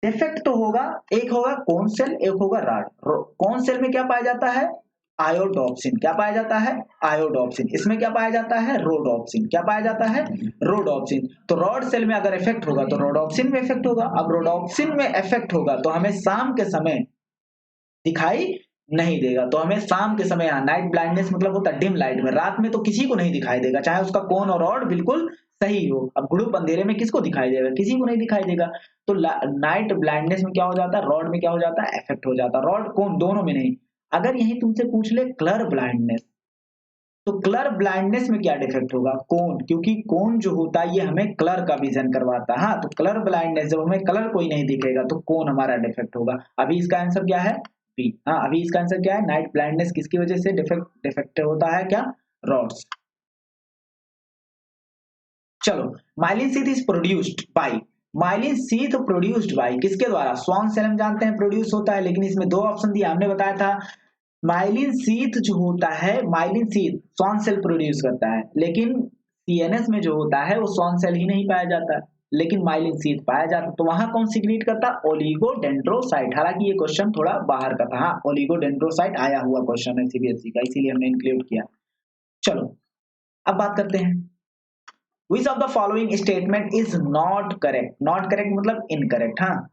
डिफेक्ट तो होगा, एक होगा कौन सेल, एक होगा रॉड। कौन सेल में क्या पाया जाता है, आयोडोप्सिन, क्या पाया जाता है, आयोडोप्सिन, इसमें क्या पाया जाता है, रोडोप्सिन, क्या पाया जाता है, रोडोप्सिन। तो रॉड सेल में अगर इफेक्ट होगा तो रोडोप्सिन में इफेक्ट होगा, अब रोडोप्सिन में इफेक्ट होगा तो हमें शाम के समय दिखाई नहीं देगा, तो हमें शाम के समय, यहाँ नाइट ब्लाइंडनेस मतलब होता है डिम लाइट में, रात में तो किसी को नहीं दिखाई देगा, चाहे उसका कोन और रॉड बिल्कुल सही हो, अब ग्रुप अंधेरे में किसको दिखाई देगा, किसी को नहीं दिखाई देगा। तो नाइट ब्लाइंडनेस में क्या हो जाता है, रॉड में क्या हो जाता है, इफेक्ट हो जाता है, रॉड कोन दोनों में नहीं। अगर यही तुमसे पूछ ले कलर ब्लाइंडनेस, तो कलर ब्लाइंडनेस में क्या डिफेक्ट होगा, कोन, क्योंकि कोन जो होता है ये हमें कलर का विजन करवाता है। हाँ तो कलर ब्लाइंडनेस जब हमें कलर कोई नहीं दिखेगा तो कोन हमारा डिफेक्ट होगा। अभी इसका आंसर क्या है, बी। हाँ अभी इसका आंसर क्या है, नाइट ब्लाइंडनेस किसकी वजह से डिफेक्ट होता है, क्या, रॉड्स। चलो myelin sheath is produced by, myelin sheath produced by किसके द्वारा, स्वान सेल हम जानते हैं प्रोड्यूस होता है, लेकिन इसमें दो ऑप्शन दिया, हमने बताया था माइलिन शीथ जो होता है, myelin sheath Schwann cell produce करता है, लेकिन सीएनएस में जो होता है वो स्वान सेल ही नहीं पाया जाता, लेकिन माइलिन शीथ पाया जाता, तो वहां कौन सिक्रीट करता, ओलिगोडेंड्रोसाइट। हालांकि ये क्वेश्चन थोड़ा बाहर का था, हाँ ओलिगोडेंड्रोसाइट आया हुआ क्वेश्चन है सीबीएसई का, इसीलिए हमने इंक्लूड किया। चलो अब बात करते हैं, which of the following statement is not correct, not correct मतलब incorrect। हाँ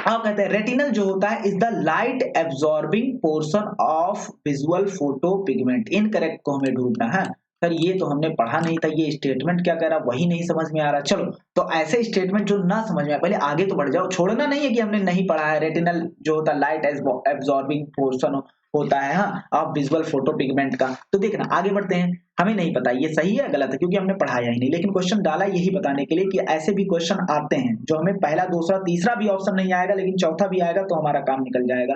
अब कहते हैं रेटिनल जो होता है is the light absorbing portion of visual photo pigment, incorrect को हमें ढूंढना है। सर ये तो हमने पढ़ा नहीं था, ये स्टेटमेंट क्या कह रहा वही नहीं समझ में आ रहा। चलो तो ऐसे स्टेटमेंट जो ना समझ में आए पहले आगे तो बढ़ जाओ, छोड़ना नहीं है कि हमने नहीं पढ़ा है। रेटिनल जो होता है लाइट एब्जॉर्बिंग पोर्शन होता है हाँ ऑफ विजुअल फोटो पिगमेंट का। तो देखना आगे बढ़ते हैं, हमें नहीं पता ये सही है गलत है क्योंकि हमने पढ़ाया ही नहीं, लेकिन क्वेश्चन डाला यही बताने के लिए कि ऐसे भी क्वेश्चन आते हैं जो हमें पहला दूसरा तीसरा भी ऑप्शन नहीं आएगा लेकिन चौथा भी आएगा तो हमारा काम निकल जाएगा।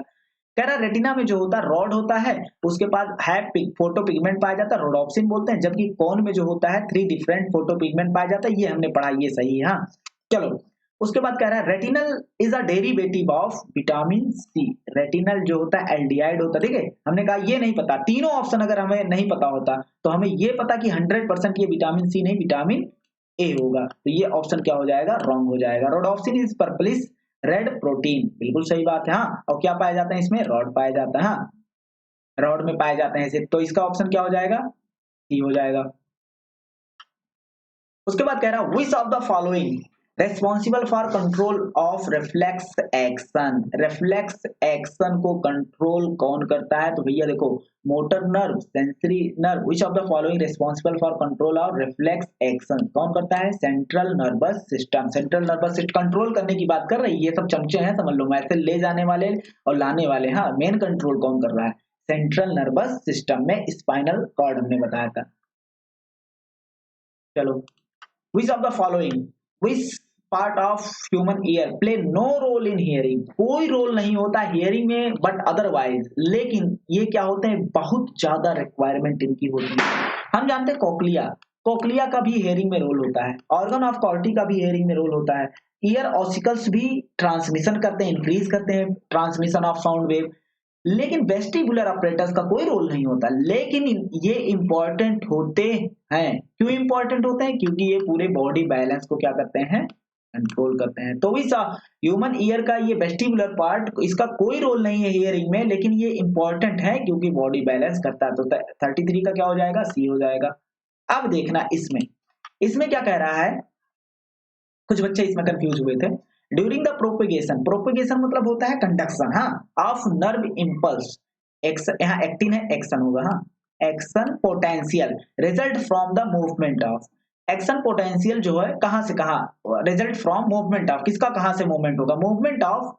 कह रहा रेटिना में जो होता है रॉड होता है, उसके बाद है फोटो पिगमेंट पाया जाता है, रोडोप्सिन बोलते हैं, जबकि कोन में जो होता है 3 डिफरेंट फोटो पिगमेंट पाया जाता है, ये हमने पढ़ा ये सही है हाँ। चलो उसके बाद कह रहा है retinal is a derivative of vitamin C. Retinal जो होता है एल्डिहाइड होता है, ठीक है हमने कहा ये नहीं पता, तीनों ऑप्शन अगर हमें नहीं पता होता तो हमें ये पता कि 100% ये विटामिन सी नहीं विटामिन ए होगा, तो ये ऑप्शन क्या हो जाएगा रॉन्ग हो जाएगा। Rhodopsin is purplish red protein, बिल्कुल सही बात है हाँ। और क्या पाया जाता है इसमें रॉड पाया जाता है हाँ, रॉड में पाए जाते हैं इसे, तो इसका ऑप्शन क्या हो जाएगा सी हो जाएगा। उसके बाद कह रहा है विच of the following responsible for control of reflex action. Reflex action को कंट्रोल कौन करता है, तो भैया देखो motor nerve sensory nerve, which of the following responsible for control of reflex action कौन करता है central nervous system. Central nervous system control करने की बात कर रही है, ये सब चमचे हैं समझ लो, मैसेज ले जाने वाले और लाने वाले हाँ, मेन कंट्रोल कौन कर रहा है सेंट्रल नर्वस सिस्टम में स्पाइनल कॉर्ड हमने बताया था। चलो which of the following which part of human ear play no role in hearing, कोई रोल नहीं होता हियरिंग में बट अदरवाइज, लेकिन ये क्या होते हैं बहुत ज्यादा रिक्वायरमेंट इनकी होती है। हम जानते हैं कोक्लिया, कोक्लिया का भी हियरिंग में रोल होता है, ऑर्गन ऑफ कॉर्टी का भी हियरिंग में रोल होता है, ईयर ऑसिकल्स भी ट्रांसमिशन करते हैं इंक्रीज करते हैं ट्रांसमिशन ऑफ साउंड वेव, लेकिन वेस्टिबुलर अपरेटस का कोई रोल नहीं होता, लेकिन ये इंपॉर्टेंट होते हैं। क्यों इंपॉर्टेंट होते हैं क्योंकि ये पूरे बॉडी बैलेंस को क्या करते हैं कंट्रोल करते हैं। तो इस ह्यूमन ईयर का ये वेस्टिबुलर पार्ट इसका कोई रोल नहीं है हियरिंग में, लेकिन ये इंपॉर्टेंट है क्योंकि बॉडी बैलेंस करता है। तो 33 का क्या हो जाएगा सी हो जाएगा। अब देखना इसमें इसमें क्या कह रहा है, कुछ बच्चे इसमें कंफ्यूज हुए थे। ड्यूरिंग द प्रोपिगेशन, प्रोपिगेशन मतलब होता है कंडक्शन हाँ ऑफ नर्व इम्पल्स, यहाँ एक्टिन है एक्शन होगा हाँ, action potential result from the movement of, action potential जो है कहां से कहां रिजल्ट फ्रॉम मूवमेंट ऑफ, किसका कहां से मूवमेंट होगा मूवमेंट ऑफ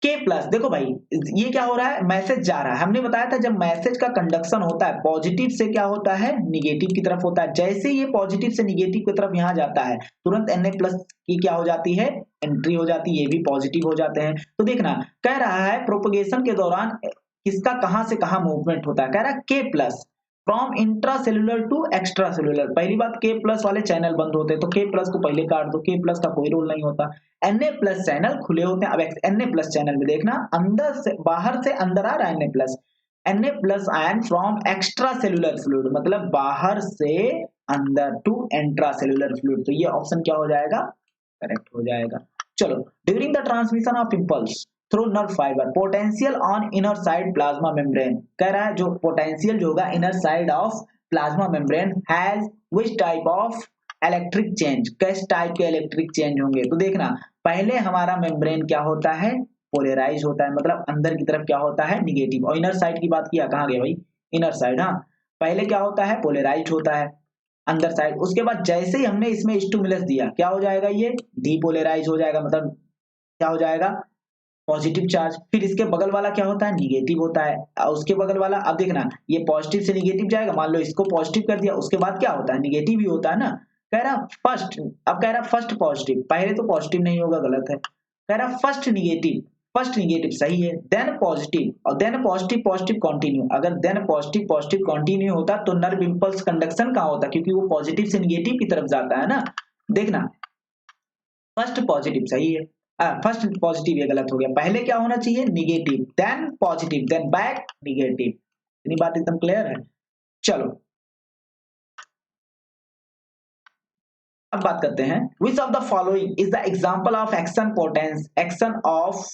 के प्लस। देखो भाई ये क्या हो रहा है मैसेज जा रहा है, हमने बताया था जब मैसेज का कंडक्शन होता है पॉजिटिव से क्या होता है निगेटिव की तरफ होता है, जैसे ये पॉजिटिव से निगेटिव की तरफ यहाँ जाता है तुरंत Na+ की क्या हो जाती है एंट्री हो जाती है, ये भी पॉजिटिव हो जाते हैं। तो देखना कह रहा है प्रोपगेशन के दौरान किसका कहां से कहां मूवमेंट होता है, कह रहा है K+ from intracellular to extracellular. पहली बात K+ वाले चैनल बंद होते हैं तो K+ को पहले काट दो, K+ का कोई रोल नहीं होता। Na+ चैनल खुले होते हैं। अब Na+ चैनल में देखना अंदर से बाहर से अंदर आ रहा है Na+ ion from extra cellular fluid, मतलब बाहर से अंदर टू इंट्रा सेलुलर फ्लूइड, तो ये ऑप्शन क्या हो जाएगा करेक्ट हो जाएगा। चलो during the transmission of impulse through nerve fibre potential on inner side plasma membrane, कह रहा है जो पोटेंशियल जो होगा inner side of plasma membrane has which type of electric change, किस टाइप के इलेक्ट्रिक चेंज होंगे। तो देखना पहले हमारा मेम्ब्रेन क्या होता है पोलराइज होता है, मतलब अंदर की तरफ क्या होता है निगेटिव, और इनर साइड की बात किया कहाँ गया भाई इनर साइड हाँ, पहले क्या होता है पोलराइज होता है अंदर साइड, उसके बाद जैसे ही हमने इसमें स्टिमुलस दिया क्या हो जाएगा ये डीपोलराइज हो जाएगा, मतलब क्या हो जाएगा पॉजिटिव चार्ज। फिर इसके बगल वाला क्या होता है निगेटिव होता है, और उसके बगल वाला अब देखना ये पॉजिटिव से निगेटिव जाएगा, मान लो इसको पॉजिटिव कर दिया उसके बाद क्या होता है निगेटिव ही होता है ना। कह रहा फर्स्ट, अब कह रहा फर्स्ट पॉजिटिव, पहले तो पॉजिटिव नहीं होगा गलत है, कह रहा फर्स्ट निगेटिव सही है, देन पॉजिटिव और देन पॉजिटिव पॉजिटिव कंटिन्यू। अगर देन पॉजिटिव पॉजिटिव कंटिन्यू होता तो नर्व इंपल्स कंडक्शन कहाँ होता, क्योंकि वो पॉजिटिव से निगेटिव की तरफ जाता है ना। देखना फर्स्ट पॉजिटिव सही है, फर्स्ट पॉजिटिव ये गलत हो गया, पहले क्या होना चाहिए negative then positive then back negative. इतनी बात एकदम क्लियर है। चलो अब बात करते हैं विच of the following is the example of action of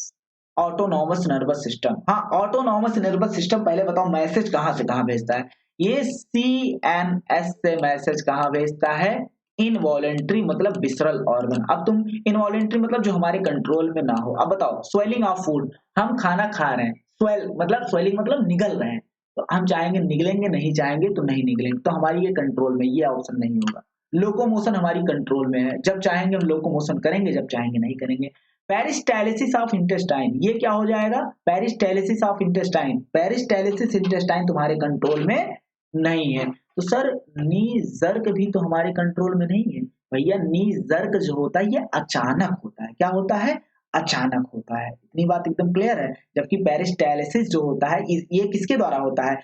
autonomous nervous system. हाँ ऑटोनॉमस नर्वस सिस्टम पहले बताओ मैसेज कहां से कहां भेजता है, ये CNS से मैसेज कहां भेजता है इनवॉलेंट्री मतलब विसरल ऑर्गन। अब तुम इनवॉलेंट्री मतलब जो हमारे कंट्रोल में ना हो। अब बताओ स्वेलिंग ऑफ फूड, हम खाना खा रहे हैं स्वेलिंग मतलब निगल रहे हैं, तो हम चाहेंगे निगलेंगे नहीं चाहेंगे तो नहीं निगलेंगे, तो हमारी ये कंट्रोल में ये ऑप्शन नहीं होगा। लोकोमोशन हमारी कंट्रोल में है, जब चाहेंगे हम लोकोमोशन करेंगे जब चाहेंगे नहीं करेंगे। पेरिस्टालिसिस ऑफ इंटेस्टाइन, ये क्या हो जाएगा? Peristalsis of intestine. Peristalsis intestine तुम्हारे कंट्रोल में नहीं है। तो सर नी जर्क भी तो हमारे कंट्रोल में नहीं है भैया। नी जर्क जो होता है ये अचानक होता है। क्या होता है? अचानक होता है। इतनी बात एकदम क्लियर है। जबकि पेरिस्टालिसिस जो होता है ये किसके द्वारा होता है?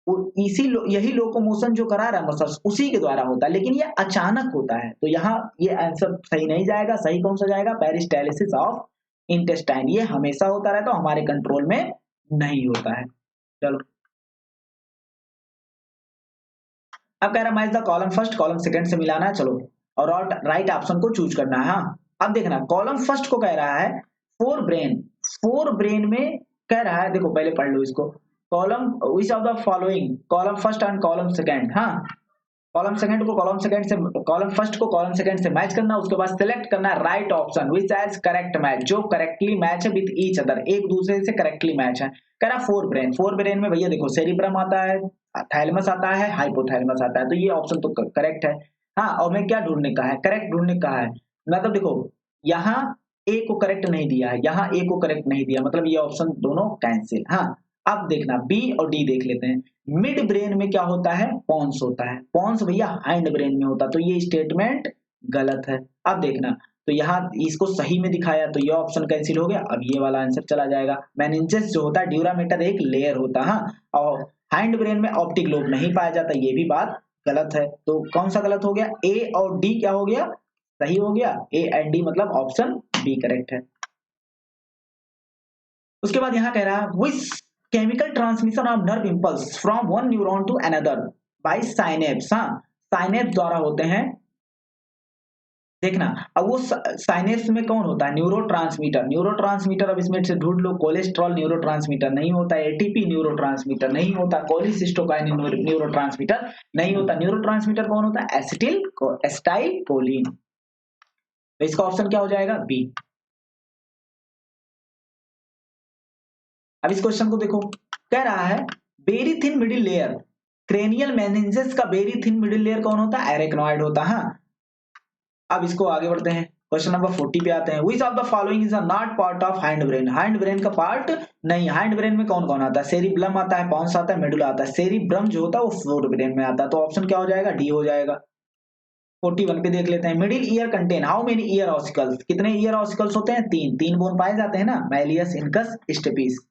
यही लोकोमोशन जो करा रहा है मसल्स उसी के द्वारा होता है, लेकिन ये अचानक होता है। तो यहाँ ये आंसर सही नहीं जाएगा। सही कौन सा जाएगा? Peristalsis of intestine. ये हमेशा होता रहता है, हमारे कंट्रोल में नहीं होता है। चलो अब कह रहा match the column first, column second से मिलाना है। चलो और राइट ऑप्शन को चूज करना है। हाँ अब देखना कॉलम फर्स्ट को कह रहा है फोर ब्रेन। फोर ब्रेन में कह रहा है, देखो पहले पढ़ लो इसको। Column which of the following, column first and column second. हाँ कॉलम सेकंड को कॉलम सेकंड से, कॉलम फर्स्ट को कॉलम सेकंड से मैच करना। उसके बाद सिलेक्ट करना है right option which as correct match, जो करेक्टली मैच है विद ईच अदर, एक दूसरे से करेक्टली मैच है। कह रहा फोर ब्रेन। फोर ब्रेन में भैया देखो सेरिब्रम आता है, थैलेमस आता है, हाइपोथैलेमस आता है। तो ये ऑप्शन तो करेक्ट है। हाँ और मैं क्या ढूंढने का है? करेक्ट ढूंढने का है। मतलब देखो यहाँ ए को करेक्ट नहीं दिया है, यहाँ ए को करेक्ट नहीं दिया, मतलब ये ऑप्शन दोनों कैंसिल। हाँ अब देखना बी और डी देख लेते हैं। मिड ब्रेन में क्या होता है? पॉन्स होता है। पॉन्स भैया हाइंड ब्रेन में होता है। तो ये स्टेटमेंट गलत है। अब देखना तो यहाँ इसको सही में दिखाया तो ये ऑप्शन कैंसिल हो गया। अब ये वाला आंसर चला जाएगा। मेनिंजेस जो होता है ड्यूरामेटर एक लेयर होता है। हाँ और हाइंड ब्रेन में ऑप्टिक लोब नहीं पाया जाता, ये भी बात गलत है। तो कौन सा गलत हो गया? ए और डी क्या हो गया? सही हो गया। ए एंड डी मतलब ऑप्शन बी करेक्ट है। उसके बाद यहाँ कह रहा है which chemical transmission of nerve impulse from one neuron to another by synapse. हाँ साइनेप्स द्वारा होते हैं। देखना अब वो साइनेप्स में कौन होता है? न्यूरोट्रांसमीटर। न्यूरोट्रांसमीटर अब इसमें से ढूंढ लो। कोलेस्ट्रॉल न्यूरोट्रांसमीटर नहीं होता, एटीपी न्यूरोट्रांसमीटर नहीं होता, कोलिसिस्टोकाइन न्यूरोट्रांसमीटर नहीं होता। न्यूरोट्रांसमीटर कौन होता है? Acetyl choline. तो इसका ऑप्शन क्या हो जाएगा? बी। अब इस क्वेश्चन को देखो, कह रहा है very thin middle layer, cranial meninges का वेरी थिन मिडिल लेयर कौन होता है? एरेक्नॉइड होता है। हाँ अब इसको आगे बढ़ते हैं, क्वेश्चन नंबर 40 पे आते हैं। विच of the following is not part of hind brain. Hind brain का पार्ट नहीं। हाइंड ब्रेन में कौन कौन आता है? सेरिब्लम आता है, पॉन्स आता है, मेडुला आता है। सेरिब्रम जो होता है वो फोर ब्रेन में आता है। तो ऑप्शन क्या हो जाएगा? डी हो जाएगा। 41 पे देख लेते हैं। Middle ear contain how many ear ossicles. कितने ईयर ऑसिकल्स होते हैं? तीन। तीन बोन पाए जाते हैं ना, malleus, incus, stapes.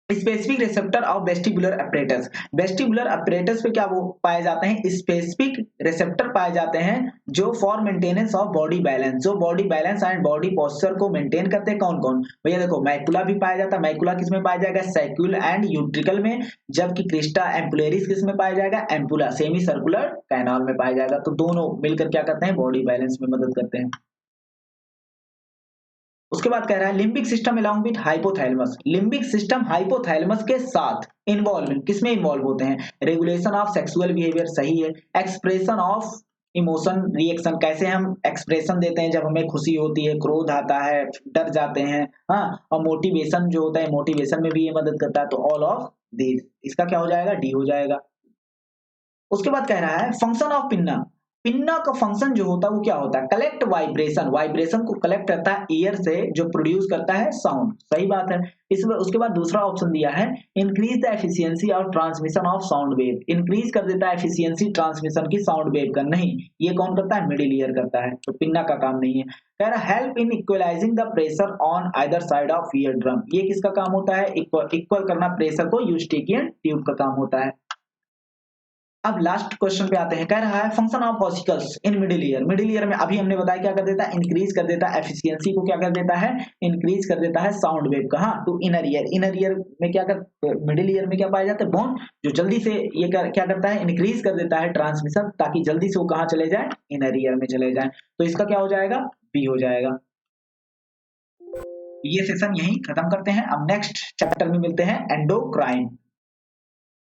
Specific receptor of vestibular apparatus. Vestibular apparatus पे क्या वो पाए जाते हैं? स्पेसिफिक रिसेप्टर पाए जाते हैं जो for maintenance of body balance, जो body balance and body posture को मेंटेन करते हैं। कौन कौन? भैया देखो मैकुला भी पाया जाता है। मैकुला किस में पाया जाएगा? सैक्यूल एंड यूट्रिकल में। जबकि क्रिस्टा एम्पुलेरिस किस में पाया जाएगा? एम्पुला सेमी सर्कुलर कैनाल में पाया जाएगा। तो दोनों मिलकर क्या करते हैं? बॉडी बैलेंस में मदद करते हैं। उसके बाद कह रहा है limbic system along with hypothalamus. Limbic system hypothalamus के साथ इन्वॉल्व, किसमें इन्वॉल्व होते हैं? रेगुलेशन ऑफ सेक्सुअल बिहेवियर, सही है। एक्सप्रेशन ऑफ इमोशन रिएक्शन, कैसे हम एक्सप्रेशन देते हैं जब हमें खुशी होती है, क्रोध आता है, डर जाते हैं। हाँ और मोटिवेशन जो होता है, मोटिवेशन में भी ये मदद करता है। तो ऑल ऑफ दिस, इसका क्या हो जाएगा? डी हो जाएगा। उसके बाद कह रहा है फंक्शन ऑफ पिन्ना। पिन्ना का फंक्शन जो होता है वो क्या होता है? Collect vibration. वाइब्रेशन को कलेक्ट करता है ईयर से, जो प्रोड्यूस करता है साउंड। सही बात है। इसमें उसके बाद दूसरा ऑप्शन दिया है increase the efficiency of transmission of sound wave. Increase कर देता है एफिशिएंसी ट्रांसमिशन की साउंड वेव का। नहीं, ये कौन करता है? मिडिल ईयर करता है। तो पिन्ना का काम नहीं है। कह रहा help in equalising the pressure on either side of ear drum. ये किसका काम होता है? इक्वल करना प्रेशर को, यूस्टिकियन ट्यूब का काम होता है। अब लास्ट क्वेश्चन पे आते हैं। कह रहा है function of ossicles in middle ear. Middle ear में अभी हमने बताया क्या कर देता है? इंक्रीज कर देता है एफिशिएंसी को। क्या कर देता है? इंक्रीज कर देता है साउंड वेव का। हाँ to inner ear. Inner ear में क्या कर, मिडिल ईयर में क्या पाया जाता है? बोन, जो जल्दी से ये क्या करता है? इंक्रीज कर देता है ट्रांसमिशन, ताकि जल्दी से वो कहाँ चले जाए? इनर ईयर में चले जाए। तो इसका क्या हो जाएगा? बी हो जाएगा। ये सेशन यही खत्म करते हैं। अब नेक्स्ट चैप्टर में मिलते हैं, एंडोक्राइन।